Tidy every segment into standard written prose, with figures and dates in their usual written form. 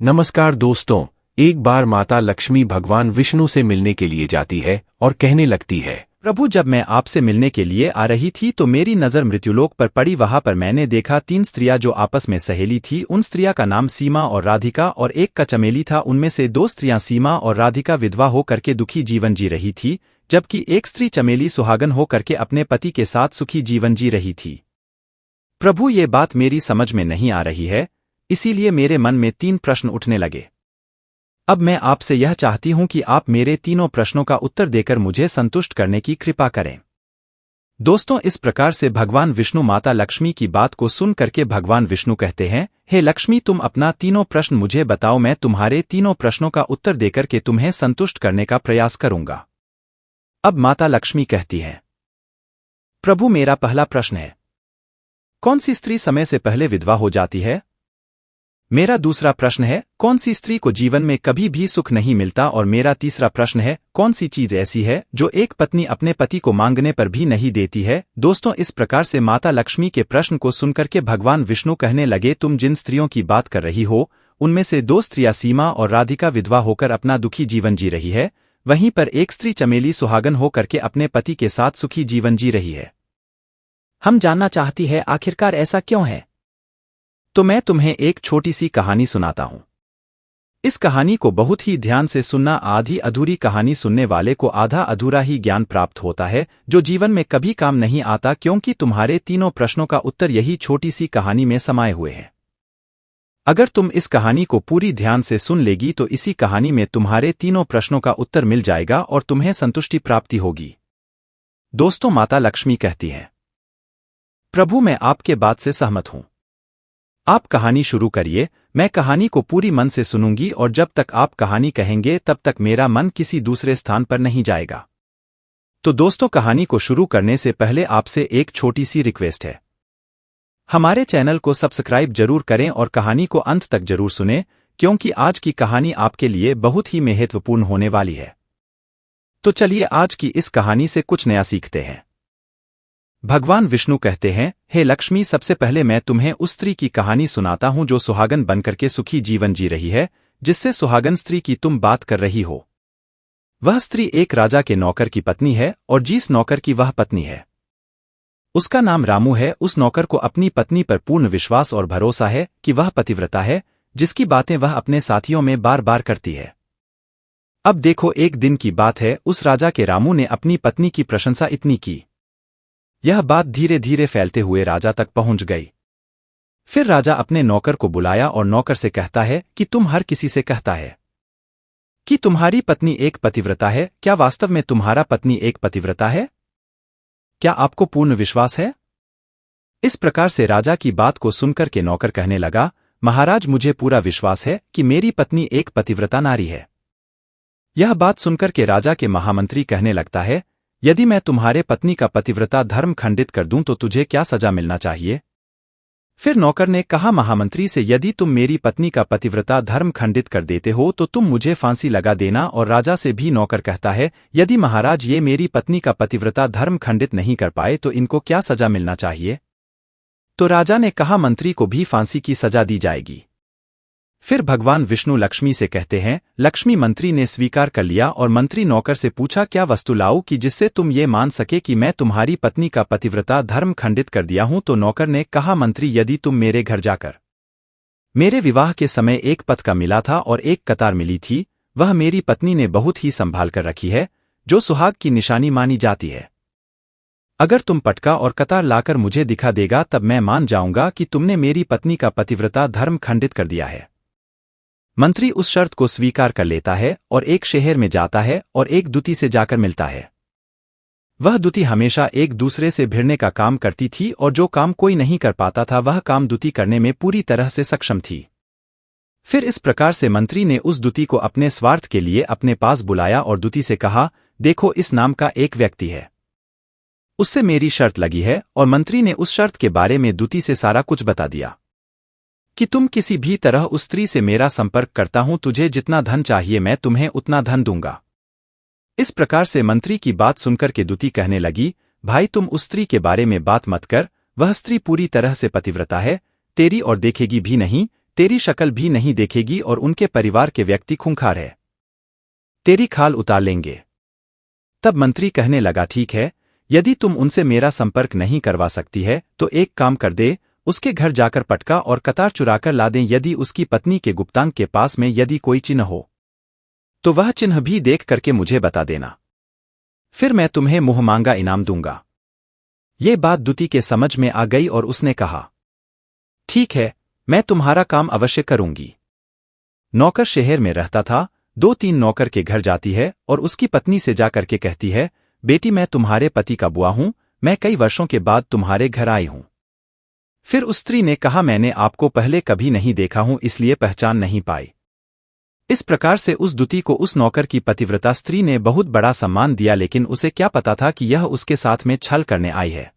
नमस्कार दोस्तों। एक बार माता लक्ष्मी भगवान विष्णु से मिलने के लिए जाती है और कहने लगती है, प्रभु, जब मैं आपसे मिलने के लिए आ रही थी तो मेरी नज़र मृत्युलोक पर पड़ी। वहां पर मैंने देखा 3 स्त्रियां जो आपस में सहेली थी। उन स्त्रियां का नाम सीमा और राधिका और एक का चमेली था। उनमें से 2 स्त्रियां सीमा और राधिका विधवा होकर के दुखी जीवन जी रही थी, जबकि एक स्त्री चमेली सुहागन होकर के अपने पति के साथ सुखी जीवन जी रही थी। प्रभु, ये बात मेरी समझ में नहीं आ रही है, इसीलिए मेरे मन में 3 प्रश्न उठने लगे। अब मैं आपसे यह चाहती हूं कि आप मेरे तीनों प्रश्नों का उत्तर देकर मुझे संतुष्ट करने की कृपा करें। दोस्तों, इस प्रकार से भगवान विष्णु माता लक्ष्मी की बात को सुन करके भगवान विष्णु कहते हैं, हे लक्ष्मी, तुम अपना तीनों प्रश्न मुझे बताओ। मैं तुम्हारे तीनों प्रश्नों का उत्तर देकर के तुम्हें संतुष्ट करने का प्रयास करूंगा। अब माता लक्ष्मी कहती हैं, प्रभु, मेरा पहला प्रश्न है, कौन सी स्त्री समय से पहले विधवा हो जाती है? मेरा दूसरा प्रश्न है, कौन सी स्त्री को जीवन में कभी भी सुख नहीं मिलता? और मेरा तीसरा प्रश्न है, कौन सी चीज ऐसी है जो एक पत्नी अपने पति को मांगने पर भी नहीं देती है? दोस्तों, इस प्रकार से माता लक्ष्मी के प्रश्न को सुनकर के भगवान विष्णु कहने लगे, तुम जिन स्त्रियों की बात कर रही हो, उनमें से 2 स्त्रियां सीमा और राधिका विधवा होकर अपना दुखी जीवन जी रही है, वहीं पर एक स्त्री चमेली सुहागन होकर के अपने पति के साथ सुखी जीवन जी रही है। हम जानना चाहती है, आखिरकार ऐसा क्यों है? तो मैं तुम्हें एक छोटी सी कहानी सुनाता हूं। इस कहानी को बहुत ही ध्यान से सुनना। आधी अधूरी कहानी सुनने वाले को आधा अधूरा ही ज्ञान प्राप्त होता है, जो जीवन में कभी काम नहीं आता, क्योंकि तुम्हारे तीनों प्रश्नों का उत्तर यही छोटी सी कहानी में समाये हुए हैं। अगर तुम इस कहानी को पूरी ध्यान से सुन लेगी तो इसी कहानी में तुम्हारे तीनों प्रश्नों का उत्तर मिल जाएगा और तुम्हें संतुष्टि प्राप्ति होगी। दोस्तों, माता लक्ष्मी कहती हैं, प्रभु, मैं आपके बात से सहमत हूं। आप कहानी शुरू करिए, मैं कहानी को पूरी मन से सुनूंगी और जब तक आप कहानी कहेंगे तब तक मेरा मन किसी दूसरे स्थान पर नहीं जाएगा। तो दोस्तों, कहानी को शुरू करने से पहले आपसे एक छोटी सी रिक्वेस्ट है। हमारे चैनल को सब्सक्राइब जरूर करें और कहानी को अंत तक जरूर सुनें, क्योंकि आज की कहानी आपके लिए बहुत ही महत्वपूर्ण होने वाली है। तो चलिए आज की इस कहानी से कुछ नया सीखते हैं। भगवान विष्णु कहते हैं, हे लक्ष्मी, सबसे पहले मैं तुम्हें उस स्त्री की कहानी सुनाता हूं जो सुहागन बनकर के सुखी जीवन जी रही है, जिससे सुहागन स्त्री की तुम बात कर रही हो। वह स्त्री एक राजा के नौकर की पत्नी है और जिस नौकर की वह पत्नी है, उसका नाम रामू है। उस नौकर को अपनी पत्नी पर पूर्ण विश्वास और भरोसा है कि वह पतिव्रता है, जिसकी बातें वह अपने साथियों में बार बार करती है। अब देखो, एक दिन की बात है, उस राजा के रामू ने अपनी पत्नी की प्रशंसा इतनी की, यह बात धीरे धीरे फैलते हुए राजा तक पहुंच गई। फिर राजा अपने नौकर को बुलाया और नौकर से कहता है कि तुम हर किसी से कहता है कि तुम्हारी पत्नी एक पतिव्रता है। क्या वास्तव में तुम्हारा पत्नी एक पतिव्रता है? क्या आपको पूर्ण विश्वास है? इस प्रकार से राजा की बात को सुनकर के नौकर कहने लगा, महाराज, मुझे पूरा विश्वास है कि मेरी पत्नी एक पतिव्रता नारी है। यह बात सुनकर के राजा के महामंत्री कहने लगता है, यदि मैं तुम्हारे पत्नी का पतिव्रता धर्म खंडित कर दूं तो तुझे क्या सजा मिलना चाहिए? फिर नौकर ने कहा महामंत्री से, यदि तुम मेरी पत्नी का पतिव्रता धर्म खंडित कर देते हो तो तुम मुझे फांसी लगा देना। और राजा से भी नौकर कहता है, यदि महाराज ये मेरी पत्नी का पतिव्रता धर्म खंडित नहीं कर पाए तो इनको क्या सजा मिलना चाहिए? तो राजा ने कहा, मंत्री को भी फांसी की सजा दी जाएगी। फिर भगवान विष्णु लक्ष्मी से कहते हैं, लक्ष्मी, मंत्री ने स्वीकार कर लिया और मंत्री नौकर से पूछा, क्या वस्तु लाऊं कि जिससे तुम ये मान सके कि मैं तुम्हारी पत्नी का पतिव्रता धर्म खंडित कर दिया हूं? तो नौकर ने कहा, मंत्री, यदि तुम मेरे घर जाकर मेरे विवाह के समय एक पतका मिला था और एक कतार मिली थी, वह मेरी पत्नी ने बहुत ही संभाल कर रखी है, जो सुहाग की निशानी मानी जाती है। अगर तुम पटका और कतार लाकर मुझे दिखा देगा तब मैं मान जाऊंगा कि तुमने मेरी पत्नी का पतिव्रता धर्म खंडित कर दिया है। मंत्री उस शर्त को स्वीकार कर लेता है और एक शहर में जाता है और एक दूती से जाकर मिलता है। वह दूती हमेशा एक दूसरे से भिड़ने का काम करती थी और जो काम कोई नहीं कर पाता था वह काम दूती करने में पूरी तरह से सक्षम थी। फिर इस प्रकार से मंत्री ने उस दूती को अपने स्वार्थ के लिए अपने पास बुलाया और दूती से कहा, देखो, इस नाम का एक व्यक्ति है, उससे मेरी शर्त लगी है। और मंत्री ने उस शर्त के बारे में दूती से सारा कुछ बता दिया कि तुम किसी भी तरह उस स्त्री से मेरा संपर्क करता हूं, तुझे जितना धन चाहिए मैं तुम्हें उतना धन दूंगा। इस प्रकार से मंत्री की बात सुनकर के दूती कहने लगी, भाई, तुम उस स्त्री के बारे में बात मत कर, वह स्त्री पूरी तरह से पतिव्रता है, तेरी और देखेगी भी नहीं, तेरी शक्ल भी नहीं देखेगी और उनके परिवार के व्यक्ति खूंखार है, तेरी खाल उतार लेंगे। तब मंत्री कहने लगा, ठीक है, यदि तुम उनसे मेरा संपर्क नहीं करवा सकती है तो एक काम कर दे, उसके घर जाकर पटका और कतार चुराकर ला दें। यदि उसकी पत्नी के गुप्तांग के पास में यदि कोई चिन्ह हो तो वह चिन्ह भी देख करके मुझे बता देना, फिर मैं तुम्हें मुंह मांगा इनाम दूंगा। ये बात दूती के समझ में आ गई और उसने कहा, ठीक है, मैं तुम्हारा काम अवश्य करूंगी। नौकर शहर में रहता था, 2-3 नौकर के घर जाती है और उसकी पत्नी से जाकर के कहती है, बेटी मैं तुम्हारे पति का बुआ हूं, मैं कई वर्षों के बाद तुम्हारे घर आई हूं। फिर उस स्त्री ने कहा, मैंने आपको पहले कभी नहीं देखा हूं इसलिए पहचान नहीं पाई। इस प्रकार से उस दूती को उस नौकर की पतिव्रता स्त्री ने बहुत बड़ा सम्मान दिया, लेकिन उसे क्या पता था कि यह उसके साथ में छल करने आई है।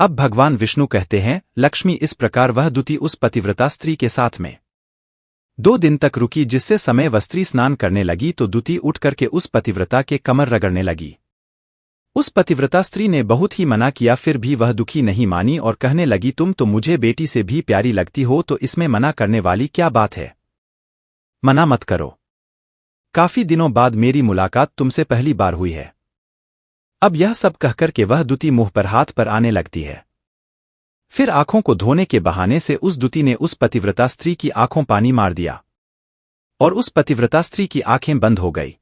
अब भगवान विष्णु कहते हैं, लक्ष्मी इस प्रकार वह दूती उस पतिव्रता स्त्री के साथ में 2 दिन तक रुकी, जिससे समय वह स्त्री स्नान करने लगी तो दूती उठ करके उस पतिव्रता के कमर रगड़ने लगी। उस पतिव्रता स्त्री ने बहुत ही मना किया, फिर भी वह दुखी नहीं मानी और कहने लगी, तुम तो मुझे बेटी से भी प्यारी लगती हो, तो इसमें मना करने वाली क्या बात है, मना मत करो। काफी दिनों बाद मेरी मुलाकात तुमसे पहली बार हुई है। अब यह सब कहकर के वह दूती मुंह पर हाथ पर आने लगती है। फिर आंखों को धोने के बहाने से उस दूती ने उस पतिव्रता स्त्री की आंखों पानी मार दिया और उस पतिव्रता स्त्री की आंखें बंद हो गई।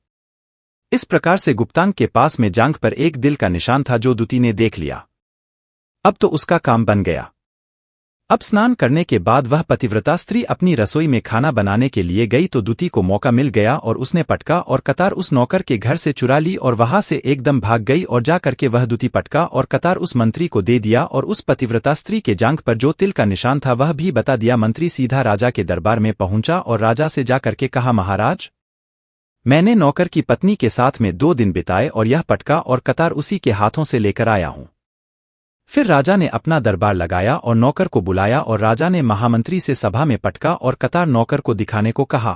इस प्रकार से गुप्तांग के पास में जांघ पर एक दिल का निशान था जो दूती ने देख लिया। अब तो उसका काम बन गया। अब स्नान करने के बाद वह पतिव्रता स्त्री अपनी रसोई में खाना बनाने के लिए गई तो दूती को मौका मिल गया और उसने पटका और कतार उस नौकर के घर से चुरा ली और वहां से एकदम भाग गई और जा करके वह दूती पटका और कतार उस मंत्री को दे दिया और उस पतिव्रता स्त्री के जांघ पर जो तिल का निशान था वह भी बता दिया। मंत्री सीधा राजा के दरबार में पहुंचा और राजा से जा करके कहा, महाराज, मैंने नौकर की पत्नी के साथ में 2 दिन बिताए और यह पटका और कतार उसी के हाथों से लेकर आया हूं। फिर राजा ने अपना दरबार लगाया और नौकर को बुलाया और राजा ने महामंत्री से सभा में पटका और कतार नौकर को दिखाने को कहा।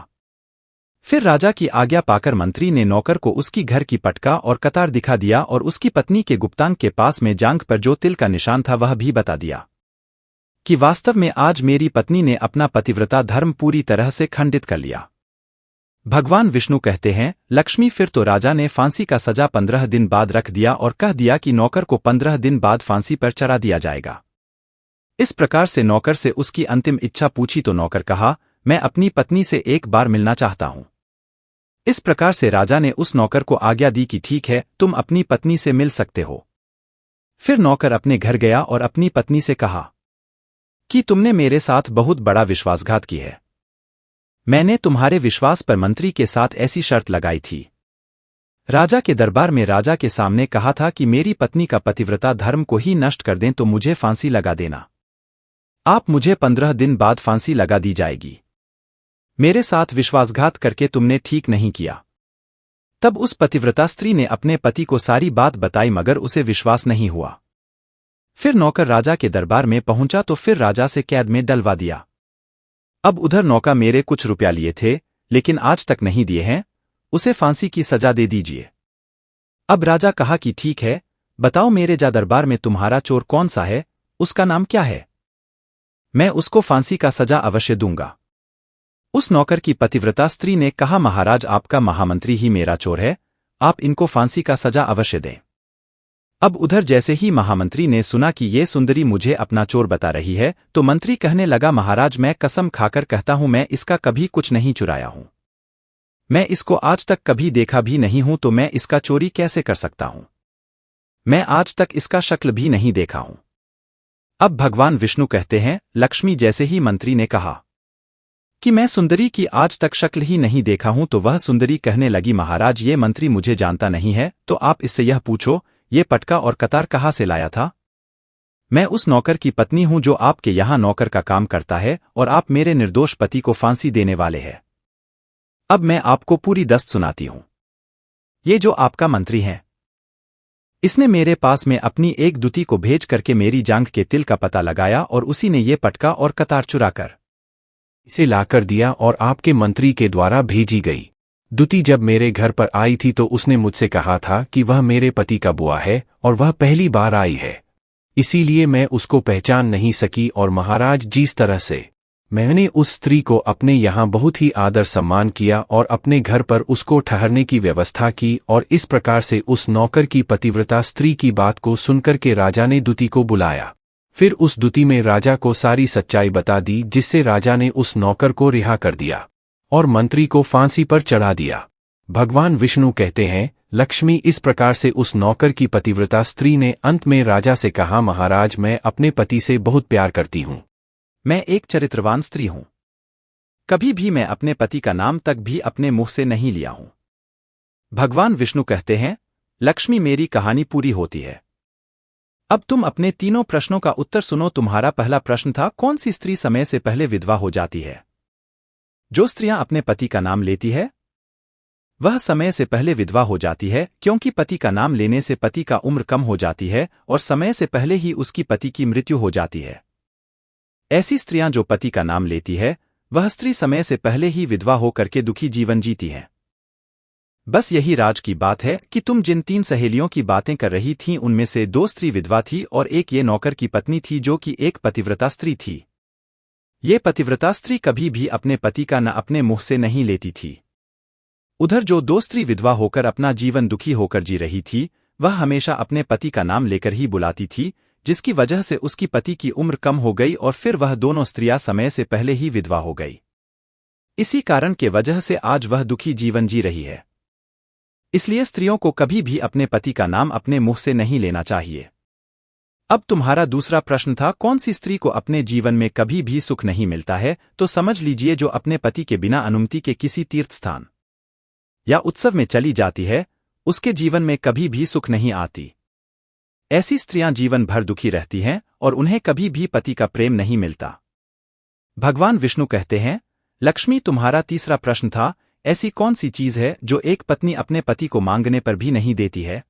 फिर राजा की आज्ञा पाकर मंत्री ने नौकर को उसकी घर की पटका और कतार दिखा दिया और उसकी पत्नी के गुप्तांग के पास में जांघ पर जो तिल का निशान था वह भी बता दिया कि वास्तव में आज मेरी पत्नी ने अपना पतिव्रता धर्म पूरी तरह से खंडित कर लिया। भगवान विष्णु कहते हैं, लक्ष्मी फिर तो राजा ने फांसी का सजा 15 दिन बाद रख दिया और कह दिया कि नौकर को 15 दिन बाद फांसी पर चढ़ा दिया जाएगा। इस प्रकार से नौकर से उसकी अंतिम इच्छा पूछी तो नौकर कहा, मैं अपनी पत्नी से एक बार मिलना चाहता हूं। इस प्रकार से राजा ने उस नौकर को आज्ञा दी कि ठीक है, तुम अपनी पत्नी से मिल सकते हो। फिर नौकर अपने घर गया और अपनी पत्नी से कहा कि तुमने मेरे साथ बहुत बड़ा विश्वासघात की है। मैंने तुम्हारे विश्वास पर मंत्री के साथ ऐसी शर्त लगाई थी। राजा के दरबार में राजा के सामने कहा था कि मेरी पत्नी का पतिव्रता धर्म को ही नष्ट कर दें तो मुझे फांसी लगा देना। आप मुझे 15 दिन बाद फांसी लगा दी जाएगी। मेरे साथ विश्वासघात करके तुमने ठीक नहीं किया। तब उस पतिव्रता स्त्री ने अपने पति को सारी बात बताई मगर उसे विश्वास नहीं हुआ। फिर नौकर राजा के दरबार में पहुंचा तो फिर राजा से कैद में डलवा दिया। अब उधर नौका मेरे कुछ रुपया लिए थे लेकिन आज तक नहीं दिए हैं, उसे फांसी की सजा दे दीजिए। अब राजा कहा कि ठीक है, बताओ मेरे जा दरबार में तुम्हारा चोर कौन सा है, उसका नाम क्या है, मैं उसको फांसी का सजा अवश्य दूंगा। उस नौकर की पतिव्रता स्त्री ने कहा, महाराज आपका महामंत्री ही मेरा चोर है, आप इनको फांसी का सजा अवश्य दें। अब उधर जैसे ही महामंत्री ने सुना कि ये सुंदरी मुझे अपना चोर बता रही है तो मंत्री कहने लगा, महाराज मैं कसम खाकर कहता हूं मैं इसका कभी कुछ नहीं चुराया हूं। मैं इसको आज तक कभी देखा भी नहीं हूं तो मैं इसका चोरी कैसे कर सकता हूं। मैं आज तक इसका शक्ल भी नहीं देखा हूं। अब भगवान विष्णु कहते हैं, लक्ष्मी जैसे ही मंत्री ने कहा कि मैं सुंदरी की आज तक शक्ल ही नहीं देखा हूं तो वह सुंदरी कहने लगी, महाराज ये मंत्री मुझे जानता नहीं है तो आप इससे यह पूछो ये पटका और कतार कहाँ से लाया था। मैं उस नौकर की पत्नी हूं जो आपके यहां नौकर का काम करता है और आप मेरे निर्दोष पति को फांसी देने वाले हैं। अब मैं आपको पूरी दस्त सुनाती हूं। ये जो आपका मंत्री है इसने मेरे पास में अपनी एक दूती को भेज करके मेरी जांघ के तिल का पता लगाया और उसी ने ये पटका और कतार चुराकर इसे लाकर दिया और आपके मंत्री के द्वारा भेजी गई। दूती जब मेरे घर पर आई थी तो उसने मुझसे कहा था कि वह मेरे पति का बुआ है और वह पहली बार आई है, इसीलिए मैं उसको पहचान नहीं सकी और महाराज जिस तरह से मैंने उस स्त्री को अपने यहाँ बहुत ही आदर सम्मान किया और अपने घर पर उसको ठहरने की व्यवस्था की, और इस प्रकार से उस नौकर की पतिव्रता स्त्री की बात को सुनकर के राजा ने दूती को बुलाया। फिर उस दूती में राजा को सारी सच्चाई बता दी, जिससे राजा ने उस नौकर को रिहा कर दिया और मंत्री को फांसी पर चढ़ा दिया। भगवान विष्णु कहते हैं, लक्ष्मी इस प्रकार से उस नौकर की पतिव्रता स्त्री ने अंत में राजा से कहा, महाराज मैं अपने पति से बहुत प्यार करती हूँ। मैं एक चरित्रवान स्त्री हूं। कभी भी मैं अपने पति का नाम तक भी अपने मुंह से नहीं लिया हूं। भगवान विष्णु कहते हैं, लक्ष्मी मेरी कहानी पूरी होती है। अब तुम अपने तीनों प्रश्नों का उत्तर सुनो। तुम्हारा पहला प्रश्न था, कौन सी स्त्री समय से पहले विधवा हो जाती है? जो स्त्रियां अपने पति का नाम लेती है वह समय से पहले विधवा हो जाती है, क्योंकि पति का नाम लेने से पति का उम्र कम हो जाती है और समय से पहले ही उसकी पति की मृत्यु हो जाती है। ऐसी स्त्रियां जो पति का नाम लेती है वह स्त्री समय से पहले ही विधवा होकर के दुखी जीवन जीती हैं। बस यही राज की बात है कि तुम जिन 3 सहेलियों की बातें कर रही थीं उनमें से 2 स्त्री विधवा थी और एक ये नौकर की पत्नी थी जो कि एक पतिव्रता स्त्री थी। ये पतिव्रता स्त्री कभी भी अपने पति का न अपने मुंह से नहीं लेती थी। उधर जो 2 स्त्री विधवा होकर अपना जीवन दुखी होकर जी रही थी वह हमेशा अपने पति का नाम लेकर ही बुलाती थी, जिसकी वजह से उसकी पति की उम्र कम हो गई और फिर वह दोनों स्त्रियां समय से पहले ही विधवा हो गई। इसी कारण के वजह से आज वह दुखी जीवन जी रही है। इसलिए स्त्रियों को कभी भी अपने पति का नाम अपने मुंह से नहीं लेना चाहिए। अब तुम्हारा दूसरा प्रश्न था, कौन सी स्त्री को अपने जीवन में कभी भी सुख नहीं मिलता है? तो समझ लीजिए, जो अपने पति के बिना अनुमति के किसी तीर्थ स्थान या उत्सव में चली जाती है उसके जीवन में कभी भी सुख नहीं आती। ऐसी स्त्रियां जीवन भर दुखी रहती हैं और उन्हें कभी भी पति का प्रेम नहीं मिलता। भगवान विष्णु कहते हैं, लक्ष्मी तुम्हारा तीसरा प्रश्न था, ऐसी कौन सी चीज है जो एक पत्नी अपने पति को मांगने पर भी नहीं देती है?